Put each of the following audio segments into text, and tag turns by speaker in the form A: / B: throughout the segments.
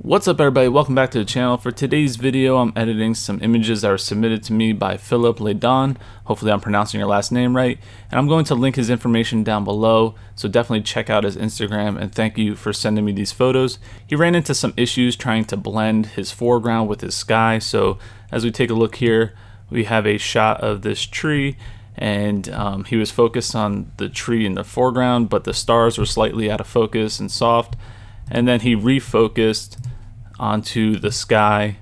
A: What's up everybody, welcome back to the channel. For today's video I'm editing some images that were submitted to me by Philip Ledon. Hopefully I'm pronouncing your last name right. And I'm going to link his information down below, so definitely check out his Instagram, and thank you for sending me these photos. He ran into some issues trying to blend his foreground with his sky. So as we take a look here, we have a shot of this tree, and he was focused on the tree in the foreground, but the stars were slightly out of focus and soft. And then he refocused onto the sky,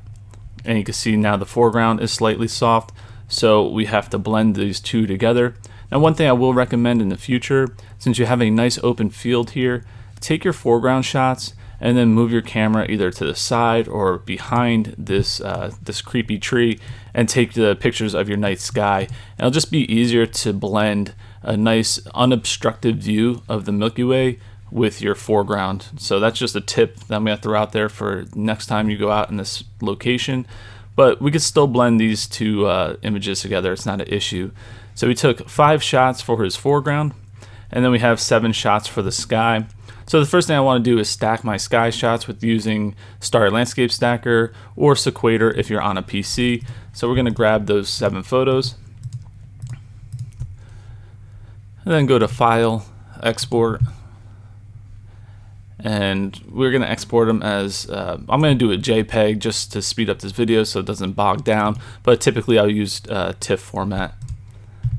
A: and you can see now the foreground is slightly soft, so we have to blend these two together. Now one thing I will recommend in the future, since you have a nice open field here, take your foreground shots and then move your camera either to the side or behind this this creepy tree and take the pictures of your night sky. And it'll just be easier to blend a nice unobstructed view of the Milky Way with your foreground. So that's just a tip that I'm gonna throw out there for next time you go out in this location. But we could still blend these two images together, it's not an issue. So we took 5 shots for his foreground, and then we have 7 shots for the sky. So the first thing I want to do is stack my sky shots with using Starry Landscape Stacker or Sequator if you're on a PC. So we're gonna grab those 7 photos, and then go to File, Export, and we're going to export them as I'm going to do a JPEG just to speed up this video so it doesn't bog down, but typically I'll use TIFF format,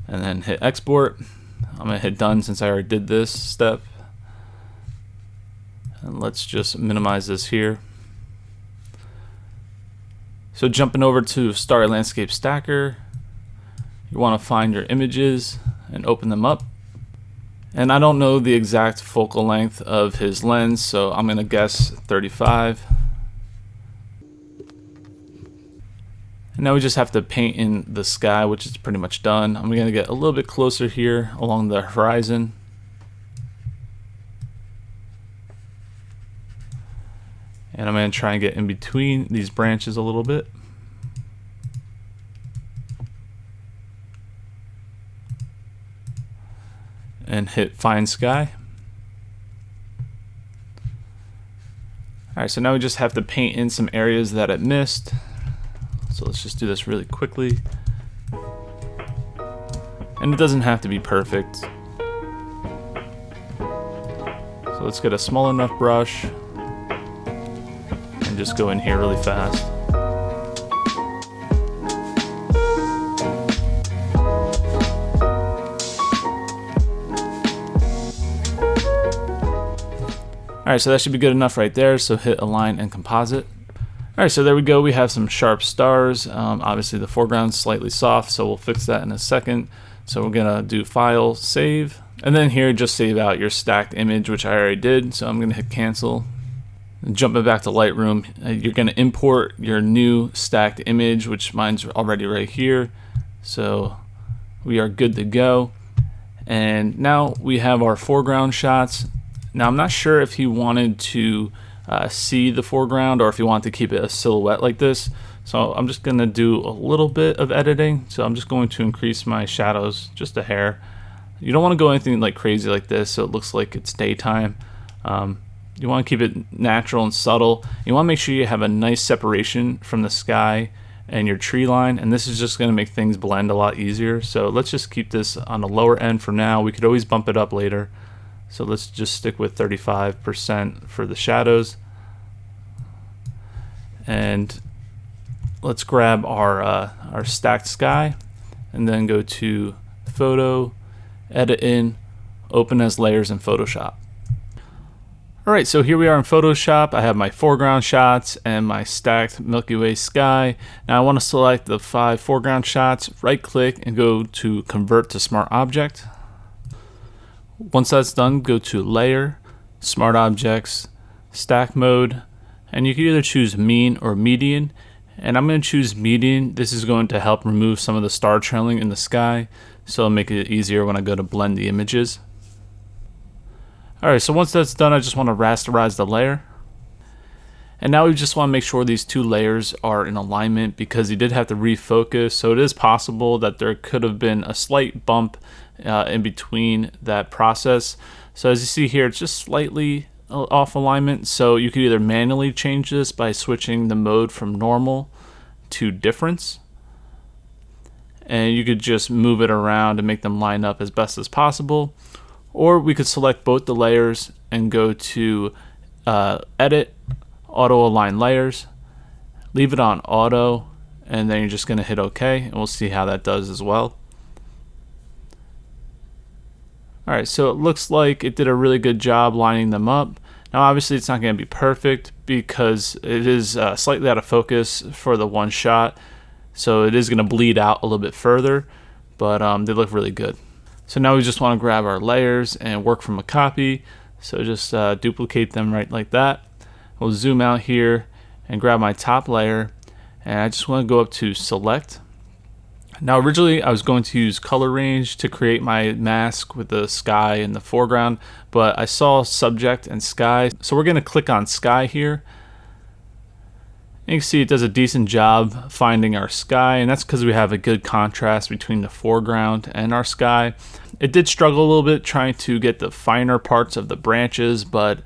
A: and then hit export. I'm going to hit done since I already did this step, and let's just minimize this here. So jumping over to Starry Landscape Stacker, you want to find your images and open them up. And I don't know the exact focal length of his lens, so I'm going to guess 35. And now we just have to paint in the sky, which is pretty much done. I'm going to get a little bit closer here along the horizon. And I'm going to try and get in between these branches a little bit. And hit Find Sky. Alright, so now we just have to paint in some areas that it missed. So let's just do this really quickly. And it doesn't have to be perfect. So let's get a small enough brush and just go in here really fast. Alright, so that should be good enough right there, so hit Align and Composite. Alright, so there we go, we have some sharp stars. Obviously the foreground's slightly soft, so we'll fix that in a second. So we're gonna do File, Save, and then here just save out your stacked image, which I already did, so I'm gonna hit Cancel. And jumping back to Lightroom, you're gonna import your new stacked image, which mine's already right here. So we are good to go. And now we have our foreground shots. Now I'm not sure if he wanted to see the foreground or if he wanted to keep it a silhouette like this. So I'm just going to do a little bit of editing. So I'm just going to increase my shadows just a hair. You don't want to go anything like crazy like this so it looks like it's daytime. You want to keep it natural and subtle. You want to make sure you have a nice separation from the sky and your tree line, and this is just going to make things blend a lot easier. So let's just keep this on the lower end for now. We could always bump it up later. So let's just stick with 35% for the shadows. And let's grab our stacked sky and then go to Photo, Edit in, Open as Layers in Photoshop. Alright, so here we are in Photoshop. I have my foreground shots and my stacked Milky Way sky. Now I want to select the 5 foreground shots, right click and go to Convert to Smart Object. Once that's done, go to Layer, Smart Objects, Stack Mode, and you can either choose Mean or Median. And I'm going to choose Median. This is going to help remove some of the star trailing in the sky, so it'll make it easier when I go to blend the images. Alright, so once that's done, I just want to rasterize the layer. And now we just want to make sure these 2 layers are in alignment because he did have to refocus, so it is possible that there could have been a slight bump in between that process. So as you see here, it's just slightly off alignment, so you could either manually change this by switching the mode from normal to difference, and you could just move it around and make them line up as best as possible, or we could select both the layers and go to edit, auto align layers, leave it on auto, and then you're just going to hit OK, and we'll see how that does as well. Alright, so it looks like it did a really good job lining them up. Now obviously it's not going to be perfect because it is slightly out of focus for the one shot, so it is going to bleed out a little bit further, but they look really good. So now we just want to grab our layers and work from a copy, so just duplicate them right like that. We'll zoom out here and grab my top layer, and I just want to go up to select. Now originally I was going to use color range to create my mask with the sky and the foreground, but I saw subject and sky, so we're going to click on sky here. And you can see it does a decent job finding our sky, and that's because we have a good contrast between the foreground and our sky. It did struggle a little bit trying to get the finer parts of the branches, but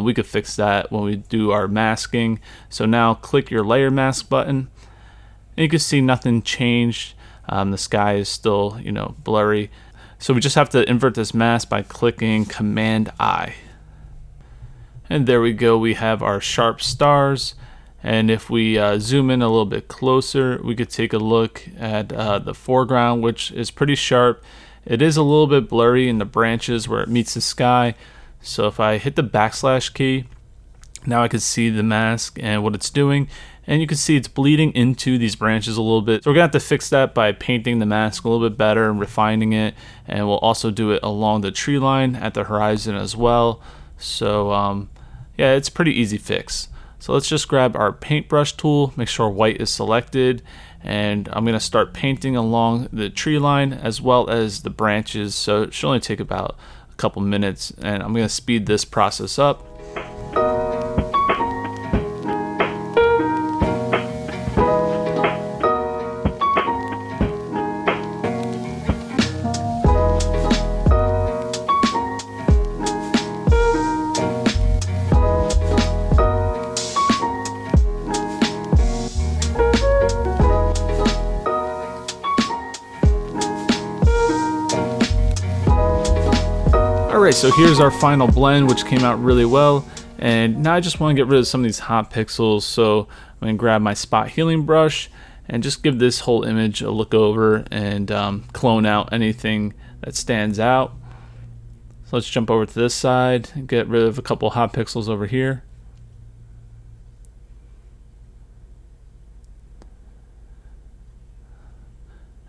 A: we could fix that when we do our masking. So now click your layer mask button, and you can see nothing changed. The sky is still, blurry. So we just have to invert this mask by clicking Command I. And there we go, we have our sharp stars. And if we zoom in a little bit closer, we could take a look at the foreground, which is pretty sharp. It is a little bit blurry in the branches where it meets the sky. So if I hit the backslash key, now I can see the mask and what it's doing. And you can see it's bleeding into these branches a little bit. So we're gonna have to fix that by painting the mask a little bit better and refining it. And we'll also do it along the tree line at the horizon as well. So yeah, it's a pretty easy fix. So let's just grab our paintbrush tool, make sure white is selected, and I'm gonna start painting along the tree line as well as the branches. So it should only take about a couple minutes, and I'm gonna speed this process up. Alright, so here's our final blend, which came out really well, and now I just want to get rid of some of these hot pixels, so I'm going to grab my spot healing brush and just give this whole image a look over and clone out anything that stands out. So let's jump over to this side and get rid of a couple hot pixels over here.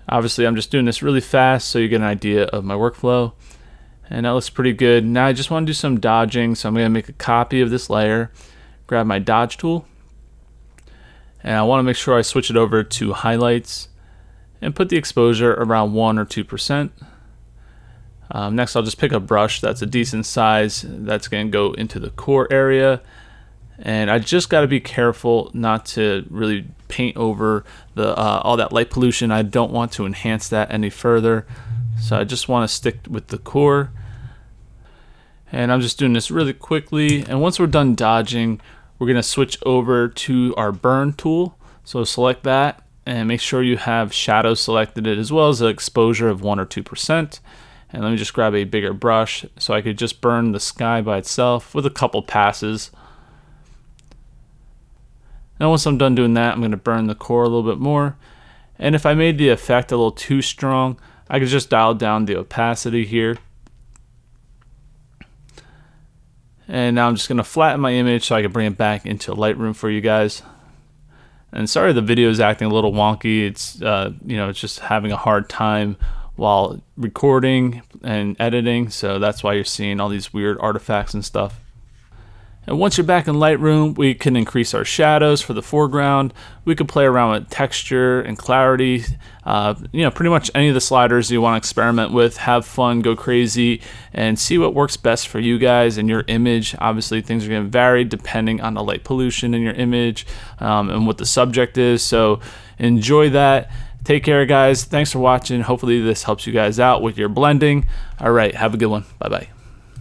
A: Obviously I'm just doing this really fast so you get an idea of my workflow. And that looks pretty good. Now I just want to do some dodging, so I'm going to make a copy of this layer, grab my dodge tool, and I want to make sure I switch it over to highlights and put the exposure around 1 or 2%. Next I'll just pick a brush that's a decent size that's going to go into the core area, and I just got to be careful not to really paint over the all that light pollution. I don't want to enhance that any further. So I just want to stick with the core, and I'm just doing this really quickly, and once we're done dodging, we're going to switch over to our burn tool. So select that and make sure you have shadow selected as well as an exposure of 1 or 2%. And let me just grab a bigger brush so I could just burn the sky by itself with a couple passes. Now once I'm done doing that, I'm going to burn the core a little bit more, and if I made the effect a little too strong, I could just dial down the opacity here. And now I'm just going to flatten my image so I can bring it back into Lightroom for you guys. And sorry the video is acting a little wonky. It's it's just having a hard time while recording and editing, so that's why you're seeing all these weird artifacts and stuff. And once you're back in Lightroom, we can increase our shadows for the foreground. We could play around with texture and clarity. Pretty much any of the sliders you want to experiment with. Have fun, go crazy, and see what works best for you guys and your image. Obviously, things are going to vary depending on the light pollution in your image and what the subject is. So enjoy that. Take care, guys. Thanks for watching. Hopefully this helps you guys out with your blending. All right, have a good one. Bye-bye.